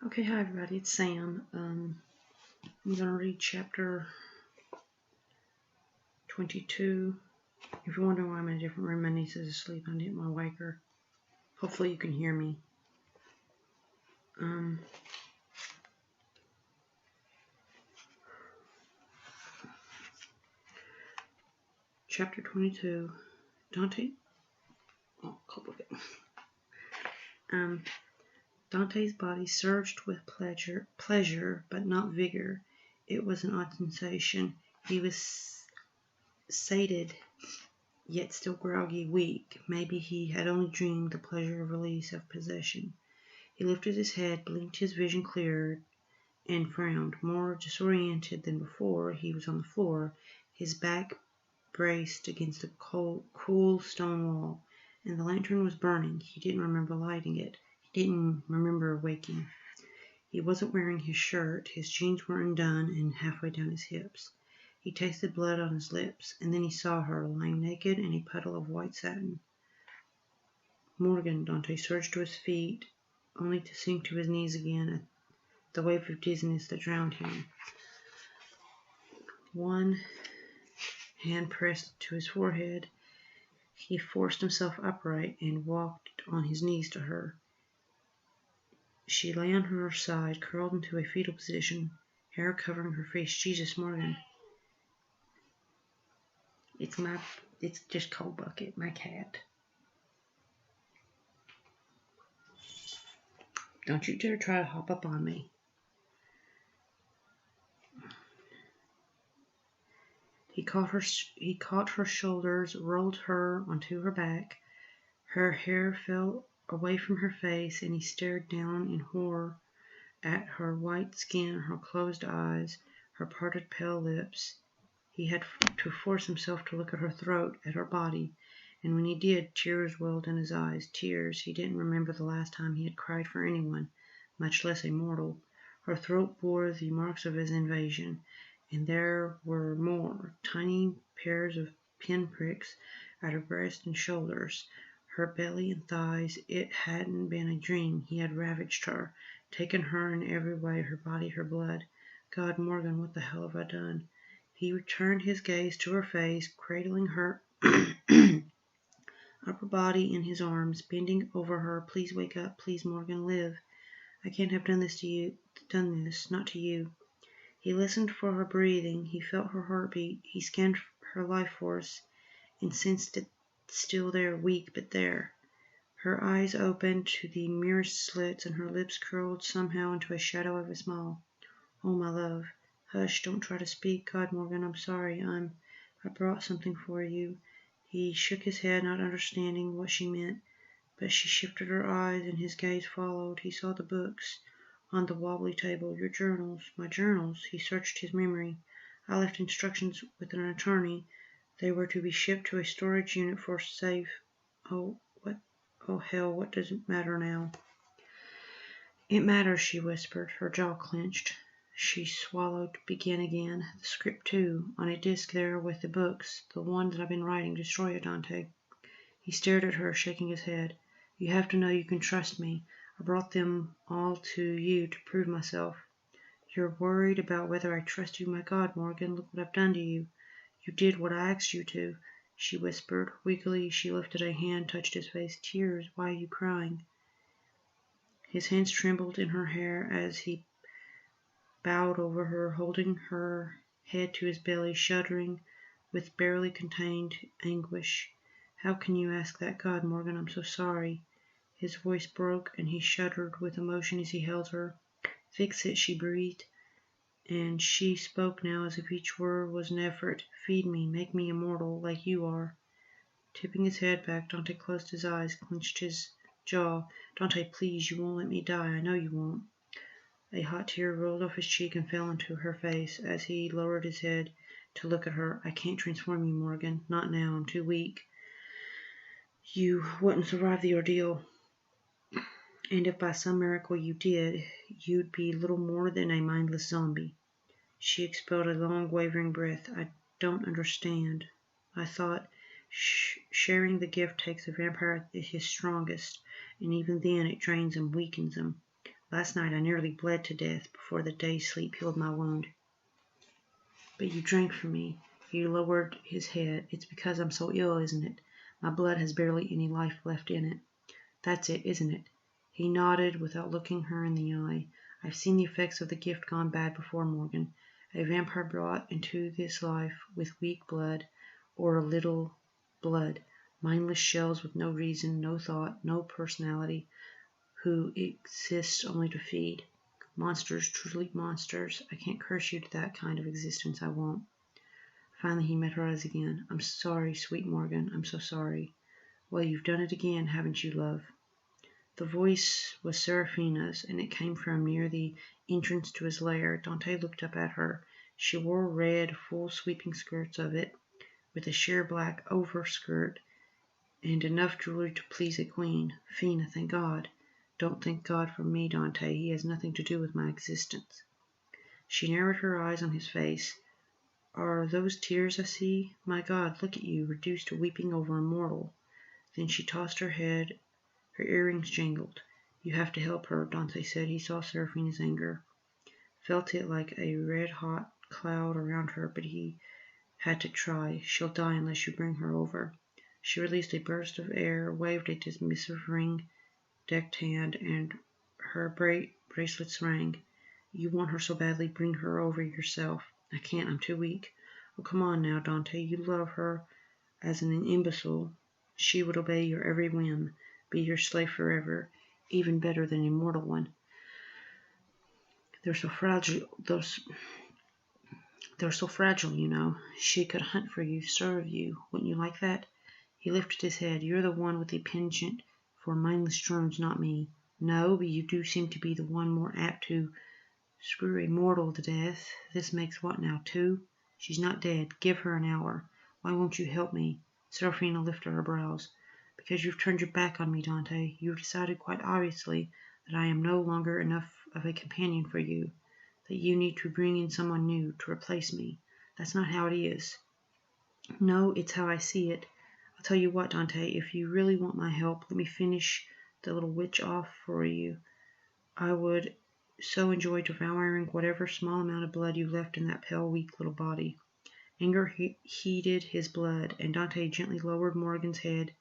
Okay, hi everybody, it's Sam. I'm going to read chapter 22. If you're wondering why I'm in a different room, my niece is asleep. I didn't want to wake her. Hopefully you can hear me. Chapter 22. Dante. Oh, complicate. Dante's body surged with pleasure, but not vigor. It was an odd sensation. He was sated, yet still groggy, weak. Maybe he had only dreamed the pleasure of release, of possession. He lifted his head, blinked, his vision cleared, and frowned. More disoriented than before, he was on the floor, his back braced against a cool stone wall, and the lantern was burning. He didn't remember lighting it. He didn't remember waking. He wasn't wearing his shirt. His jeans were undone and halfway down his hips. He tasted blood on his lips, and then he saw her, lying naked in a puddle of white satin. Morgan. Dante surged to his feet, only to sink to his knees again at the wave of dizziness that drowned him. One hand pressed to his forehead, he forced himself upright and walked on his knees to her. She lay on her side, curled into a fetal position, hair covering her face. Jesus, Morgan. It's just Cold Bucket, my cat. Don't you dare try to hop up on me. He caught her shoulders, rolled her onto her back. Her hair fell away from her face, and he stared down in horror at her white skin, her closed eyes, her parted pale lips. He had to force himself to look at her throat, at her body, and when he did, tears welled in his eyes. Tears. He didn't remember the last time he had cried for anyone, much less a mortal. Her throat bore the marks of his invasion, and there were more, tiny pairs of pinpricks at her breast and shoulders, her belly and thighs. It hadn't been a dream. He had ravaged her, taken her in every way, her body, her blood. God, Morgan, what the hell have I done? He returned his gaze to her face, cradling her upper body in his arms, bending over her. Please wake up. Please, Morgan, live. I can't have done this, not to you. He listened for her breathing. He felt her heartbeat. He scanned her life force and sensed it still there, weak but there. Her eyes opened to the merest slits, and her lips curled somehow into a shadow of a smile. Oh, my love. Hush, don't try to speak. God, Morgan, I'm sorry. I brought something for you. He shook his head, not understanding what she meant, but she shifted her eyes, and his gaze followed. He saw the books on the wobbly table. Your journals. My journals. He searched his memory. I left instructions with an attorney. They were to be shipped to a storage unit for safe. Oh, what? Oh, hell, what does it matter now? It matters, she whispered, her jaw clenched. She swallowed, began again. The script, too, on a disc there with the books, the one that I've been writing. Destroy it, Dante. He stared at her, shaking his head. You have to know you can trust me. I brought them all to you to prove myself. You're worried about whether I trust you. My God, Morgan, look what I've done to you. You did what I asked you to, she whispered. Weakly, she lifted a hand, touched his face. Tears, why are you crying? His hands trembled in her hair as he bowed over her, holding her head to his belly, shuddering with barely contained anguish. How can you ask that? God, Morgan, I'm so sorry. His voice broke, and he shuddered with emotion as he held her. Fix it, she breathed, and she spoke now as if each word was an effort. Feed me, make me immortal, like you are. Tipping his head back, Dante closed his eyes, clenched his jaw. Dante, please, you won't let me die. I know you won't. A hot tear rolled off his cheek and fell into her face as he lowered his head to look at her. I can't transform you, Morgan. Not now. I'm too weak. You wouldn't survive the ordeal. And if by some miracle you did, you'd be little more than a mindless zombie. She expelled a long, wavering breath. I don't understand. I thought sharing the gift takes a vampire at his strongest, and even then it drains him, weakens him. Last night I nearly bled to death before the day's sleep healed my wound. But you drank from me. He lowered his head. It's because I'm so ill, isn't it? My blood has barely any life left in it. That's it, isn't it? He nodded without looking her in the eye. I've seen the effects of the gift gone bad before, Morgan. A vampire brought into this life with weak blood, or a little blood. Mindless shells with no reason, no thought, no personality, who exist only to feed. Monsters, truly monsters. I can't curse you to that kind of existence, I won't. Finally he met her eyes again. I'm sorry, sweet Morgan, I'm so sorry. Well, you've done it again, haven't you, love? The voice was Seraphina's, and it came from near the entrance to his lair. Dante looked up at her. She wore red, full sweeping skirts of it, with a sheer black overskirt, and enough jewelry to please a queen. Fina, thank God. Don't thank God for me, Dante. He has nothing to do with my existence. She narrowed her eyes on his face. Are those tears I see? My God, look at you, reduced to weeping over a mortal. Then she tossed her head. Her earrings jangled. You have to help her, Dante said. He saw Seraphina's anger, felt it like a red-hot cloud around her, but he had to try. She'll die unless you bring her over. She released a burst of air, waved a dismissive ring-decked hand, and her bracelets rang. You want her so badly, bring her over yourself. I can't, I'm too weak. Oh, come on now, Dante. You love her as an imbecile. She would obey your every whim, be your slave forever, even better than a mortal one. They're so fragile, you know. She could hunt for you, serve you. Wouldn't you like that? He lifted his head. You're the one with the penchant for mindless drones, not me. No, but you do seem to be the one more apt to screw a mortal to death. This makes what now, 2? She's not dead. Give her an hour. Why won't you help me? Seraphina lifted her brows. Because you've turned your back on me, Dante. You've decided quite obviously that I am no longer enough of a companion for you, that you need to bring in someone new to replace me. That's not how it is. No, it's how I see it. I'll tell you what, Dante, if you really want my help, let me finish the little witch off for you. I would so enjoy devouring whatever small amount of blood you left in that pale, weak little body. Anger heated his blood, and Dante gently lowered Morgan's head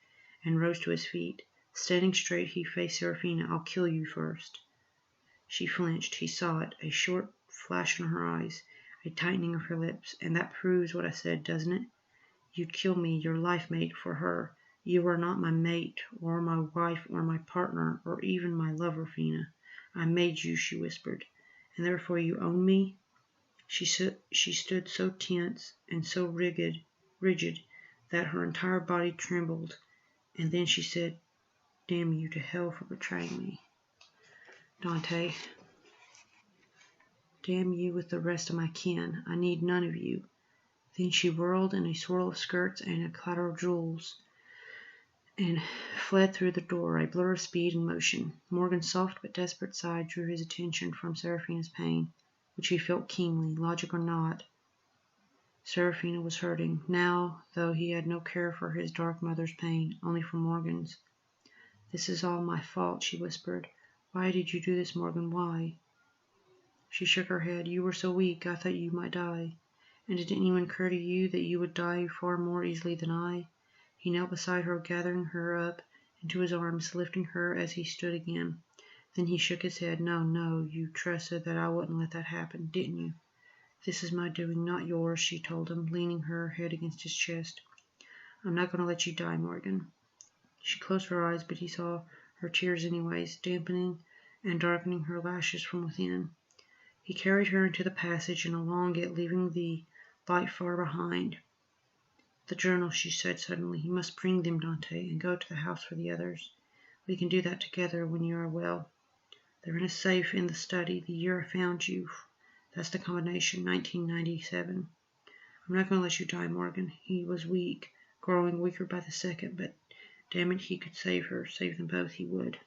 and rose to his feet. Standing straight, he faced Seraphina. I'll kill you first. She flinched. He saw it, a short flash in her eyes, a tightening of her lips. And that proves what I said, doesn't it? You'd kill me, your life mate, for her. You are not my mate, or my wife, or my partner, or even my lover, Fina. I made you, she whispered. And therefore you own me? She stood so tense and so rigid that her entire body trembled. And then she said, damn you to hell for betraying me. Dante, damn you with the rest of my kin. I need none of you. Then she whirled in a swirl of skirts and a clatter of jewels and fled through the door, a blur of speed and motion. Morgan's soft but desperate sigh drew his attention from Seraphina's pain, which he felt keenly, logic or not. Seraphina was hurting. Now, though, he had no care for his dark mother's pain, only for Morgan's. This is all my fault, she whispered. Why did you do this, Morgan? Why? She shook her head. You were so weak, I thought you might die. And it didn't even occur to you that you would die far more easily than I? He knelt beside her, gathering her up into his arms, lifting her as he stood again. Then he shook his head. No, you trusted that I wouldn't let that happen, didn't you? This is my doing, not yours, she told him, leaning her head against his chest. I'm not going to let you die, Morgan. She closed her eyes, but he saw her tears anyways, dampening and darkening her lashes from within. He carried her into the passage and along it, leaving the light far behind. The journal, she said suddenly. You must bring them, Dante, and go to the house for the others. We can do that together when you are well. They're in a safe in the study, the year I found you. That's the combination, 1997. I'm not going to let you die, Morgan. He was weak, growing weaker by the second, but damn it, he could save her, save them both, he would.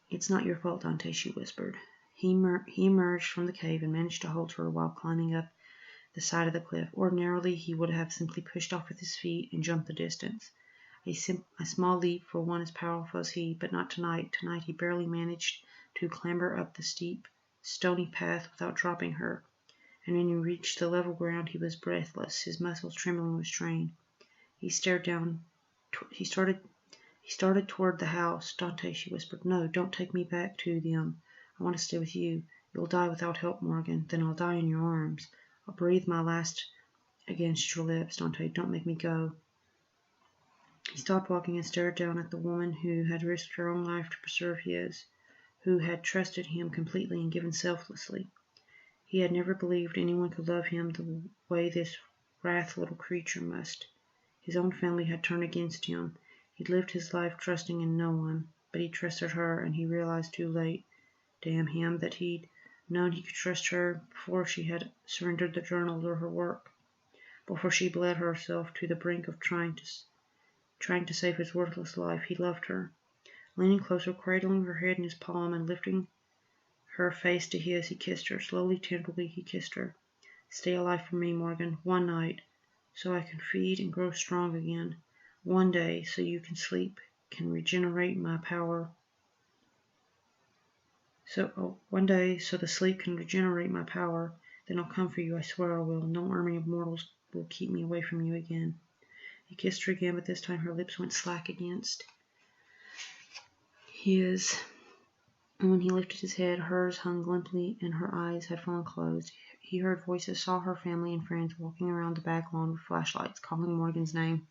It's not your fault, Dante, she whispered. He emerged from the cave and managed to hold her while climbing up the side of the cliff. Ordinarily, he would have simply pushed off with his feet and jumped the distance. A small leap for one as powerful as he, but not tonight. Tonight he barely managed to clamber up the steep, stony path without dropping her, and when he reached the level ground he was breathless, his muscles trembling with strain. He stared down. He started toward the house. Dante, she whispered, no, don't take me back to them. I want to stay with you. You'll die without help, Morgan. Then I'll die in your arms. I'll breathe my last against your lips. Dante, don't make me go. He stopped walking and stared down at the woman who had risked her own life to preserve his, who had trusted him completely and given selflessly. He had never believed anyone could love him the way this wrath little creature must. His own family had turned against him. He'd lived his life trusting in no one, but he trusted her, and he realized too late, damn him, that he'd known he could trust her before she had surrendered the journals or her work, before she bled herself to the brink of trying to save his worthless life. He loved her. Leaning closer, cradling her head in his palm, and lifting her face to his, he kissed her. Slowly, tenderly, he kissed her. Stay alive for me, Morgan, one night, so I can feed and grow strong again. One day, so you can sleep, can regenerate my power. One day, so the sleep can regenerate my power. Then I'll come for you, I swear I will. No army of mortals will keep me away from you again. He kissed her again, but this time her lips went slack against his. And when he lifted his head, hers hung limply and her eyes had fallen closed. He heard voices, saw her family and friends walking around the back lawn with flashlights, calling Morgan's name.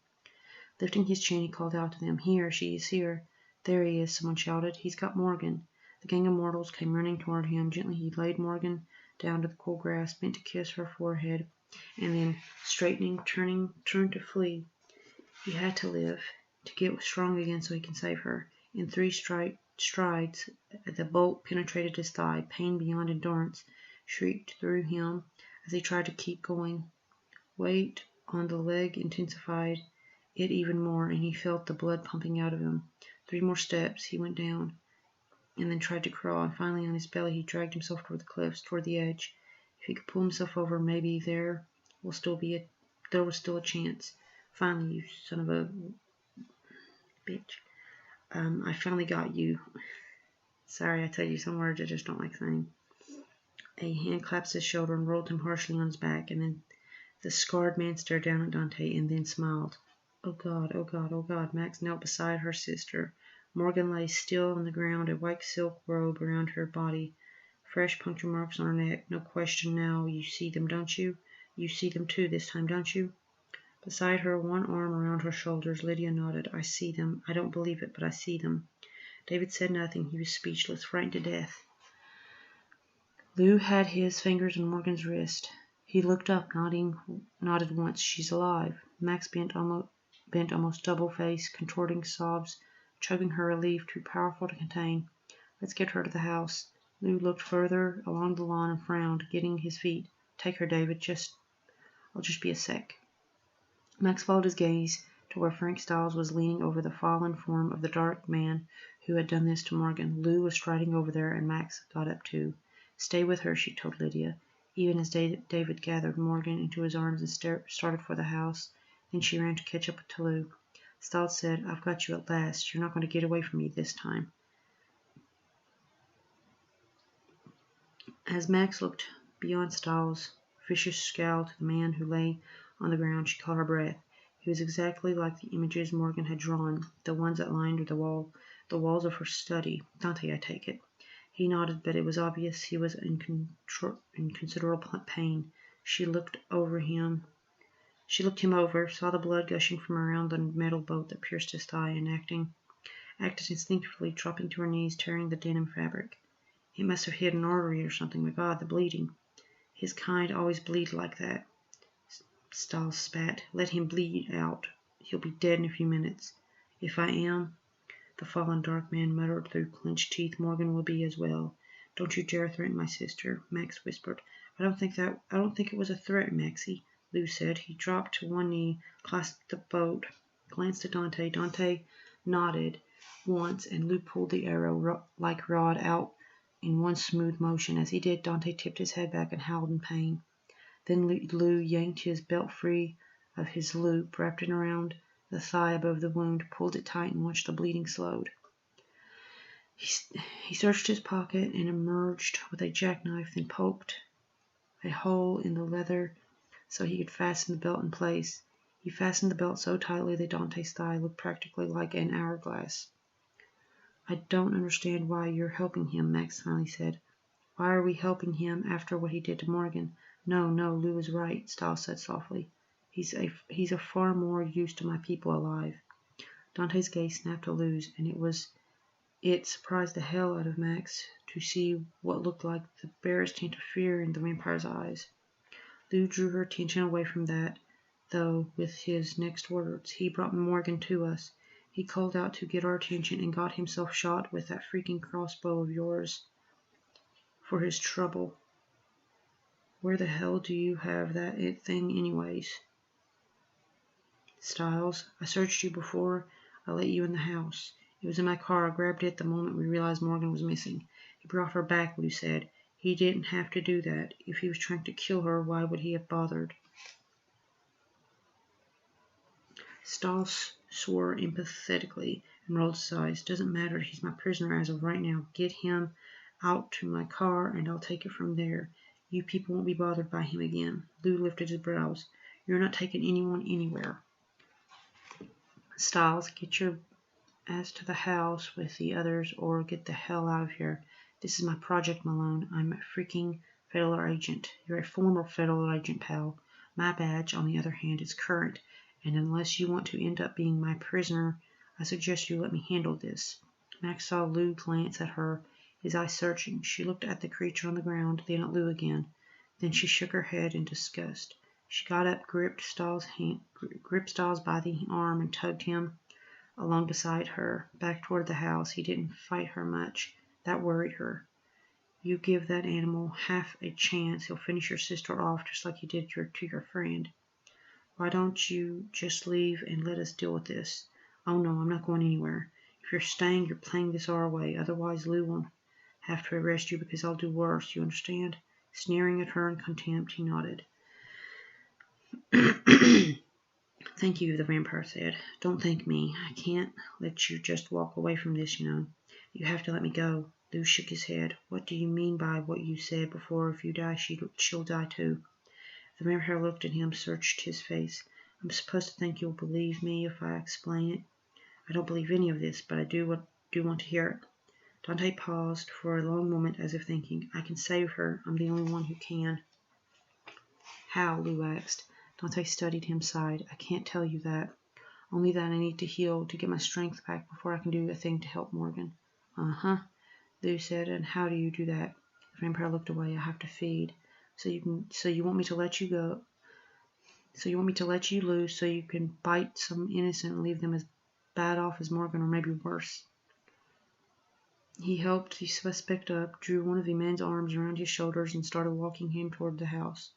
Lifting his chin, he called out to them, here, she is here. There he is, someone shouted. He's got Morgan. The gang of mortals came running toward him. Gently he laid Morgan down to the cool grass, bent to kiss her forehead, and then, straightening, turned to flee. He had to live, to get strong again so he can save her. In 3 strides, the bolt penetrated his thigh. Pain beyond endurance shrieked through him as he tried to keep going. Weight on the leg intensified it even more, and he felt the blood pumping out of him. 3 more steps, he went down, and then tried to crawl, and finally on his belly he dragged himself toward the cliffs, toward the edge. If he could pull himself over, maybe there was still a chance. Finally, you son of a bitch. I finally got you. Sorry, I tell you some words I just don't like saying. A hand clapped his shoulder and rolled him harshly on his back, and then the scarred man stared down at Dante and then smiled. Oh God, oh God, oh God. Max knelt beside her sister. Morgan lay still on the ground, a white silk robe around her body, fresh puncture marks on her neck. No question now. You see them, don't you? You see them too this time, don't you? Beside her, one arm around her shoulders, Lydia nodded. I see them. I don't believe it, but I see them. David said nothing. He was speechless, frightened to death. Lou had his fingers on Morgan's wrist. He looked up, nodded once. She's alive. Max bent almost double-faced, contorting sobs, choking her relief, too powerful to contain. Let's get her to the house. Lou looked further along the lawn and frowned, getting his feet. Take her, David. I'll just be a sec. Max followed his gaze to where Frank Stiles was leaning over the fallen form of the dark man who had done this to Morgan. Lou was striding over there, and Max got up too. Stay with her, she told Lydia, even as David gathered Morgan into his arms and started for the house. Then she ran to catch up to Lou. Stiles said, I've got you at last. You're not going to get away from me this time. As Max looked beyond Stiles' vicious scowl to the man who lay on the ground, she caught her breath. He was exactly like the images Morgan had drawn, the ones that lined the walls of her study. Dante, I take it. He nodded, but it was obvious he was in considerable pain. She looked him over, saw the blood gushing from around the metal bolt that pierced his thigh, and acted instinctively, dropping to her knees, tearing the denim fabric. It must have hit an artery or something. My God, the bleeding. His kind always bleed like that. Stiles spat. Let him bleed out. He'll be dead in a few minutes. If I am, the fallen dark man muttered through clenched teeth, Morgan will be as well. Don't you dare threaten my sister, Max whispered. I don't think it was a threat, Maxie, Lou said. He dropped to one knee, clasped the boat, glanced at Dante. Dante nodded once, and Lou pulled the arrow-like rod out in one smooth motion. As he did, Dante tipped his head back and howled in pain. Then Lou yanked his belt free of his loop, wrapped it around the thigh above the wound, pulled it tight, and watched the bleeding slowed. He searched his pocket and emerged with a jackknife, then poked a hole in the leather so he could fasten the belt in place. He fastened the belt so tightly that Dante's thigh looked practically like an hourglass. I don't understand why you're helping him, Max finally said. Why are we helping him after what he did to Morgan? No, Lou is right, Stiles said softly. He's a far more use to my people alive. Dante's gaze snapped to Lou's, and it surprised the hell out of Max to see what looked like the barest hint of fear in the vampire's eyes. Lou drew her attention away from that, though, with his next words. He brought Morgan to us. He called out to get our attention and got himself shot with that freaking crossbow of yours for his trouble. Where the hell do you have that thing anyways? Stiles, I searched you before I let you in the house. It was in my car. I grabbed it the moment we realized Morgan was missing. He brought her back, Lou said. He didn't have to do that. If he was trying to kill her, why would he have bothered? Stiles swore emphatically and rolled his eyes. Doesn't matter. He's my prisoner as of right now. Get him out to my car, and I'll take it from there. You people won't be bothered by him again. Lou lifted his brows. You're not taking anyone anywhere. Stiles, get your ass to the house with the others or get the hell out of here. This is my project, Malone. I'm a freaking federal agent. You're a former federal agent, pal. My badge, on the other hand, is current, and unless you want to end up being my prisoner, I suggest you let me handle this. Max saw Lou glance at her, his eyes searching. She looked at the creature on the ground, then at Lou again. Then she shook her head in disgust. She got up, gripped Stiles by the arm, and tugged him along beside her, back toward the house. He didn't fight her much. That worried her. You give that animal half a chance, he'll finish your sister off just like he did to your friend. Why don't you just leave and let us deal with this? Oh no, I'm not going anywhere. If you're staying, you're playing this our way. Otherwise, Lou won't have to arrest you because I'll do worse. You understand? Sneering at her in contempt, he nodded. Thank you, the vampire said. Don't thank me. I can't let you just walk away from this, you know. You have to let me go. Lou shook his head. What do you mean by what you said before? If you die, she'll die too. The vampire looked at him, searched his face. I'm supposed to think you'll believe me if I explain it. I don't believe any of this, but I do want to hear it. Dante paused for a long moment as if thinking. I can save her. I'm the only one who can. How? Lou asked. Dante studied him, sighed. I can't tell you that. Only that I need to heal to get my strength back before I can do a thing to help Morgan. Uh-huh, Lou said. And how do you do that? The vampire looked away. I have to feed. So you want me to let you go? So you want me to let you loose so you can bite some innocent and leave them as bad off as Morgan, or maybe worse? He helped the suspect up, drew one of the man's arms around his shoulders, and started walking him toward the house.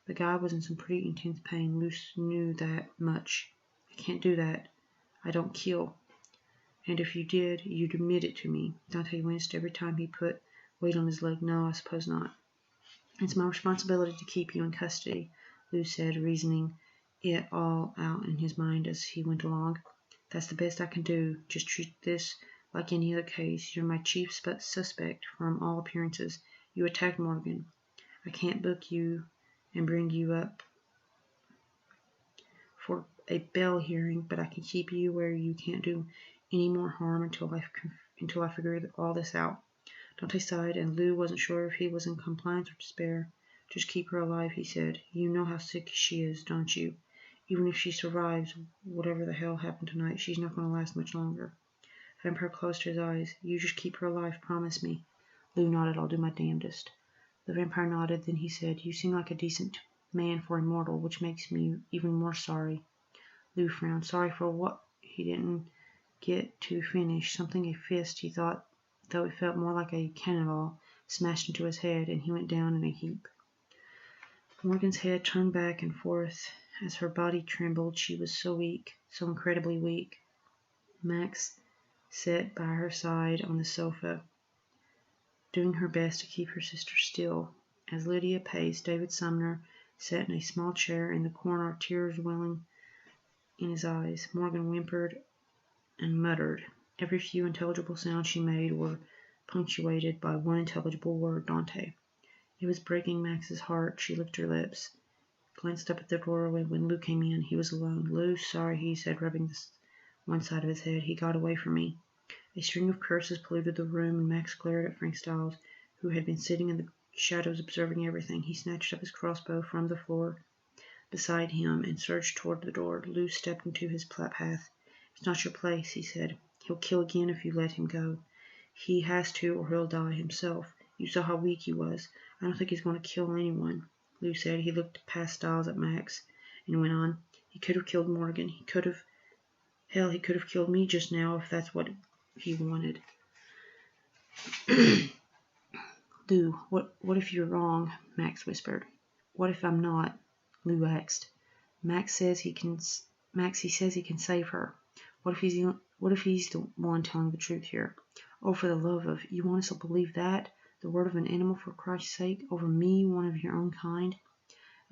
The guy was in some pretty intense pain. Lou knew that much. I can't do that. I don't kill. And if you did, you'd admit it to me. Dante winced every time he put weight on his leg. No, I suppose not. It's my responsibility to keep you in custody, Lou said, reasoning it all out in his mind as he went along. That's the best I can do. Just treat this like any other case. You're my chief suspect from all appearances. You attacked Morgan. I can't book you and bring you up for a bail hearing, but I can keep you where you can't do any more harm until I figure all this out. Dante sighed, and Lou wasn't sure if he was in compliance or despair. Just keep her alive, he said. You know how sick she is, don't you? Even if she survives whatever the hell happened tonight, she's not going to last much longer. The vampire closed his eyes. You just keep her alive, promise me. Lou nodded. I'll do my damnedest. The vampire nodded, then he said, You seem like a decent man for a mortal, which makes me even more sorry. Lou frowned. Sorry for what? He didn't get to finish. Something a fist, he thought, though it felt more like a cannonball, smashed into his head, and he went down in a heap. Morgan's head turned back and forth as her body trembled. She was so weak, so incredibly weak. Max sat by her side on the sofa, doing her best to keep her sister still. As Lydia paced, David Sumner sat in a small chair in the corner, tears welling in his eyes. Morgan whimpered and muttered. Every few intelligible sounds she made were punctuated by one intelligible word, Dante. It was breaking Max's heart. She licked her lips, glanced up at the doorway when Lou came in. He was alone. "Lou, sorry," he said, rubbing one side of his head. "He got away from me." A string of curses polluted the room, and Max glared at Frank Stiles, who had been sitting in the shadows observing everything. He snatched up his crossbow from the floor beside him and surged toward the door. Lou stepped into his path. "It's not your place," he said. "He'll kill again if you let him go. He has to, or he'll die himself. You saw how weak he was. I don't think he's going to kill anyone," Lou said. He looked past Stiles at Max and went on. "He could have killed Morgan. He could have killed me just now if that's what he wanted." "Lou, what if you're wrong?" Max whispered. "What if I'm not?" Lou asked. Max says he can save her. What if he's the one telling the truth here? Oh, for the love of, you want us to believe that? The word of an animal, for Christ's sake, over me, one of your own kind?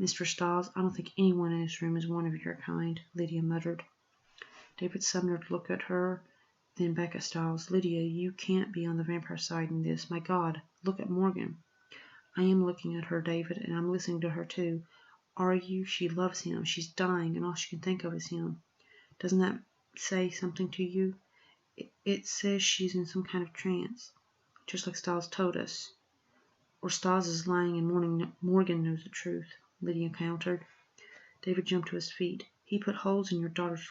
"Mr. Stiles, I don't think anyone in this room is one of your kind," Lydia muttered. David Sumner looked at her, then back at Stiles. "Lydia, you can't be on the vampire side in this. My God, look at Morgan." "I am looking at her, David, and I'm listening to her too. Are you? She loves him. She's dying, and all she can think of is him. Doesn't that say something to you?" It says she's in some kind of trance, just like Stiles told us. Or Stiles is lying and Morgan knows the truth," Lydia countered. David jumped to his feet. "He put holes in your daughter's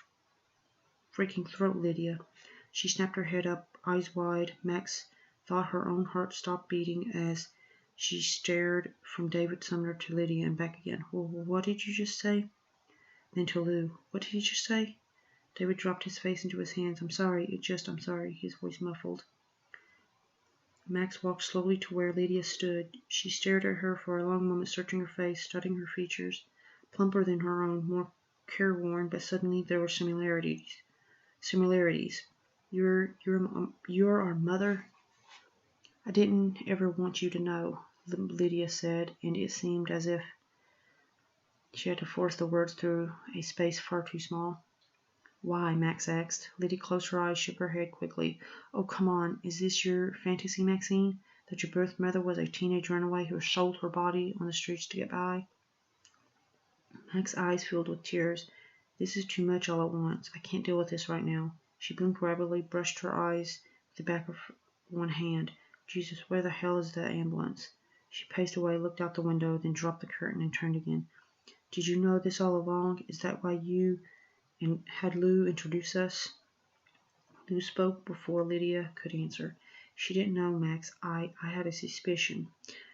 freaking throat, Lydia." She snapped her head up, eyes wide. Max thought her own heart stopped beating as she stared from David Sumner to Lydia and back again. "What did you just say?" Then to Lou. "What did you just say?" David dropped his face into his hands. I'm sorry, his voice muffled. Max walked slowly to where Lydia stood. She stared at her for a long moment, searching her face, studying her features. Plumper than her own, more careworn, but suddenly there were similarities. You're our mother?" "I didn't ever want you to know," Lydia said, and it seemed as if she had to force the words through a space far too small. "Why?" Max asked. Lydia closed her eyes, shook her head quickly. "Oh, come on. Is this your fantasy, Maxine? That your birth mother was a teenage runaway who sold her body on the streets to get by?" Max's eyes filled with tears. "This is too much all at once. I can't deal with this right now." She blinked rapidly, brushed her eyes with the back of one hand. "Jesus, where the hell is the ambulance?" She paced away, looked out the window, then dropped the curtain and turned again. "Did you know this all along? Is that why you and had Lou introduce us?" Lou spoke before Lydia could answer. "She didn't know, Max. I had a suspicion.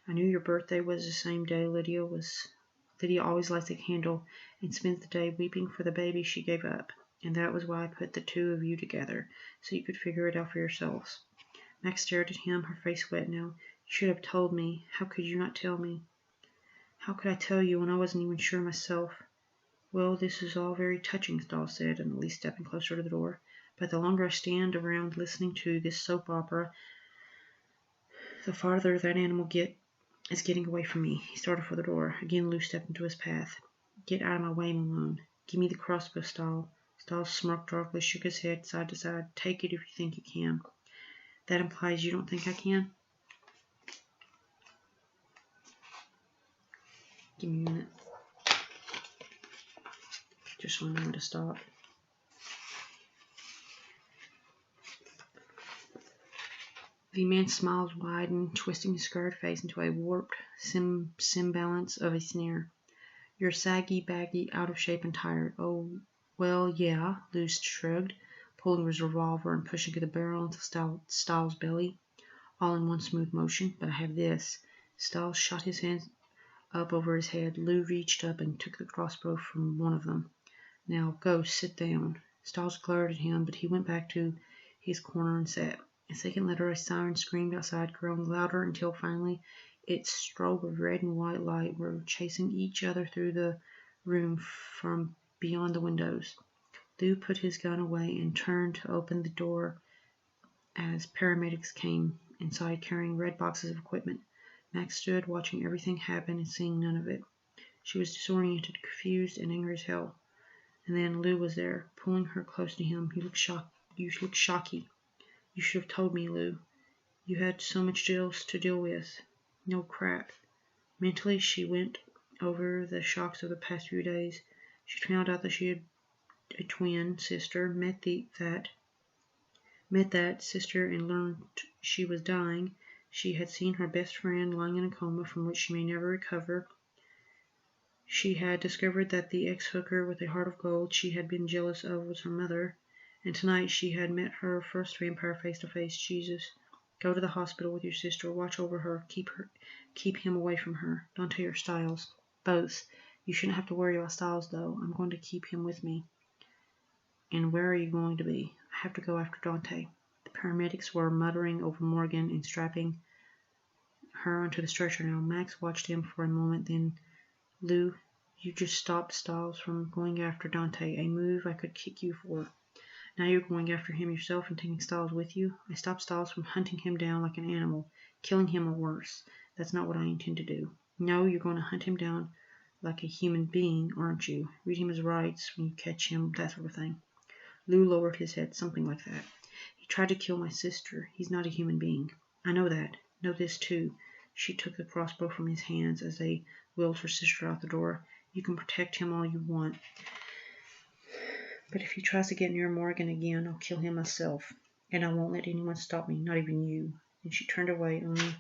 I knew your birthday was the same day Lydia always lights a candle and spends the day weeping for the baby she gave up. And that was why I put the two of you together, so you could figure it out for yourselves." Max stared at him, her face wet now. "You should have told me. How could you not tell me?" "How could I tell you when I wasn't even sure myself?" "Well, this is all very touching," Stiles said, and at least stepping closer to the door. "But the longer I stand around listening to this soap opera, the farther that animal is getting away from me." He started for the door. Again, Lou stepped into his path. "Get out of my way, Malone. Give me the crossbow, Stiles." Stiles smirked darkly, shook his head side to side. "Take it if you think you can." "That implies you don't think I can?" "Give me a minute. Just so I know when to stop." The man's smiles widened, twisting his scarred face into a warped semblance of a sneer. "You're saggy, baggy, out of shape, and tired." "Oh, well, yeah," Lou shrugged, pulling his revolver and pushing the barrel into Stiles' belly, all in one smooth motion. "But I have this." Stiles shot his hands up over his head. Lou reached up and took the crossbow from one of them. "Now, go, sit down." Stiles glared at him, but he went back to his corner and sat. A second later, a siren screamed outside, growing louder until finally its strobe of red and white light were chasing each other through the room from beyond the windows. Lou put his gun away and turned to open the door as paramedics came inside carrying red boxes of equipment. Max stood watching everything happen and seeing none of it. She was disoriented, confused, and angry as hell. And then Lou was there, pulling her close to him. You look shocky. You should have told me, Lou. You had so much else to deal with. No crap. Mentally, she went over the shocks of the past few days. She found out that she had a twin sister, met that sister and learned she was dying. She had seen her best friend lying in a coma from which she may never recover. She had discovered that the ex-hooker with a heart of gold she had been jealous of was her mother, and tonight she had met her first vampire face to face. Jesus. Go to the hospital with your sister. Watch over her. Keep him away from her. Dante or Styles. Both. You shouldn't have to worry about Styles, though. I'm going to keep him with me. And where are you going to be? I have to go after Dante. The paramedics were muttering over Morgan and strapping her onto the stretcher now. Max watched him for a moment, then, Lou, you just stopped Styles from going after Dante, a move I could kick you for. Now you're going after him yourself and taking Styles with you? I stopped Styles from hunting him down like an animal, killing him or worse. That's not what I intend to do. No, you're going to hunt him down like a human being, aren't you? Read him his rights when you catch him, that sort of thing. Lou lowered his head, something like that. He tried to kill my sister. He's not a human being. I know that. Know this, too. She took the crossbow from his hands as they wheeled her sister out the door. You can protect him all you want. But if he tries to get near Morgan again, I'll kill him myself. And I won't let anyone stop me, not even you. And she turned away, only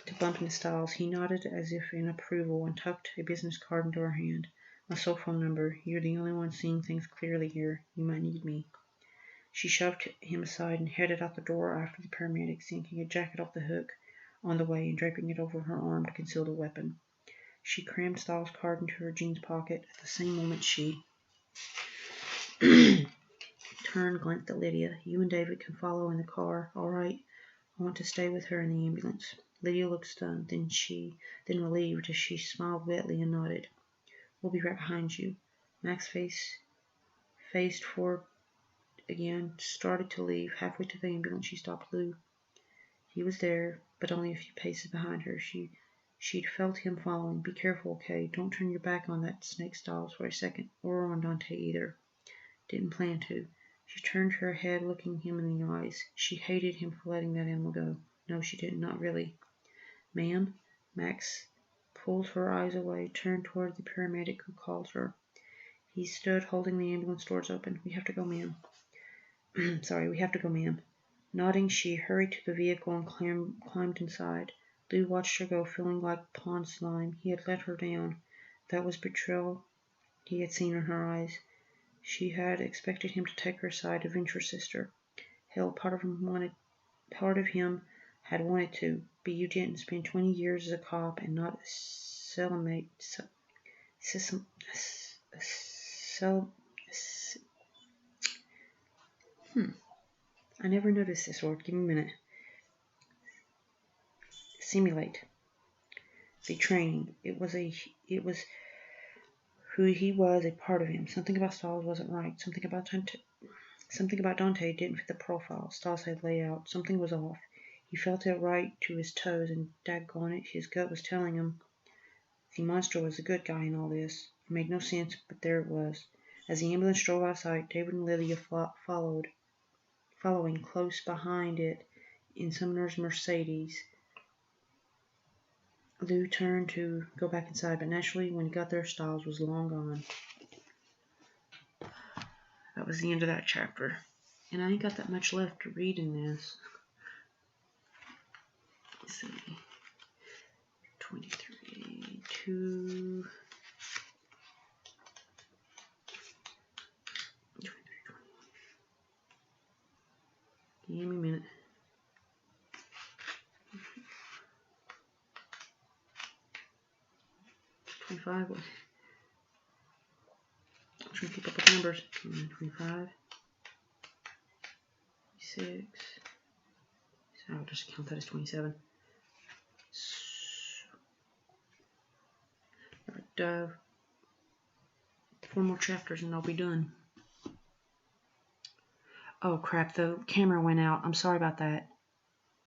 to bump into Styles. He nodded as if in approval and tucked a business card into her hand. My cell phone number. You're the only one seeing things clearly here. You might need me. She shoved him aside and headed out the door after the paramedics, yanking a jacket off the hook on the way and draping it over her arm to conceal the weapon. She crammed Styles' card into her jeans pocket. At the same moment, she turned, glanced at Lydia. You and David can follow in the car, all right? I want to stay with her in the ambulance. Lydia looked stunned, then relieved as she smiled wetly and nodded. We'll be right behind you. Max faced forward again, started to leave. Halfway to the ambulance, she stopped Lou. He was there, but only a few paces behind her. She'd felt him following. Be careful, okay? Don't turn your back on that snake Styles for a second, or on Dante either. Didn't plan to. She turned her head, looking him in the eyes. She hated him for letting that animal go. No, she didn't, not really. Ma'am? Max pulled her eyes away, turned toward the paramedic who called her. He stood holding the ambulance doors open. We have to go, ma'am. Sorry, we have to go, ma'am. Nodding, she hurried to the vehicle and climbed inside. Lou watched her go, feeling like pond slime. He had let her down. That was betrayal he had seen in her eyes. She had expected him to take her side, avenge her sister. Hell, part of him had wanted to. But you didn't spend 20 years as a cop and not a cellmate. I never noticed this word. Give me a minute. Simulate. The training. It was who he was, a part of him. Something about Styles wasn't right. Something about Dante didn't fit the profile Styles had laid out. Something was off. He felt it right to his toes, and daggone it, his gut was telling him the monster was the good guy in all this. It made no sense, but there it was. As the ambulance drove out of sight, David and Lydia following close behind it in Sumner's Mercedes. Lou turned to go back inside, but naturally, when he got there, Styles was long gone. That was the end of that chapter. And I ain't got that much left to read in this. Let's see. 23, 2... 23, 20. Give me a minute. 25. I'm trying to keep up with the numbers. 25. 26. So I'll just count that as 27. Alright, 4 more chapters and I'll be done. Oh crap, the camera went out. I'm sorry about that.